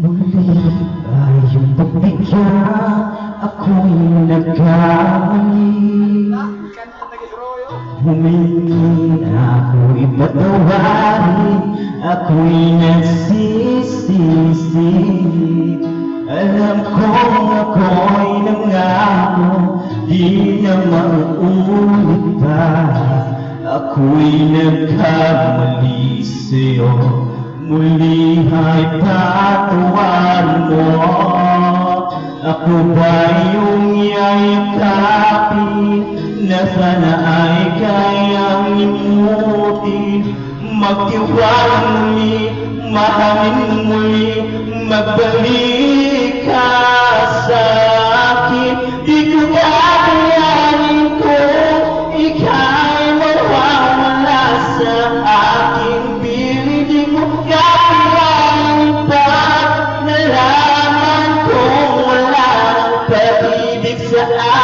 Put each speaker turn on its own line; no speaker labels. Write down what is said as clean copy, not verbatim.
Muli ayong pagbigyan, ako'y nagkamali. Humingi ako'y patawarin, ako'y nagsisisi. Alam kong ako'y nangako, di na mauulit pa. Ako'y nagkamali sa'yo, muli ay patawarin mo. Ako ba yung yayakapin na sana ay kayang limutin? Magtiwala muli, mahalin muli, magbalik ka sa akin. Di ko kakayanin kung ika'y mawawala sa akin. Pilit di ko kakayanin pa, nalaman kong wala ng pag-ibig sa akin.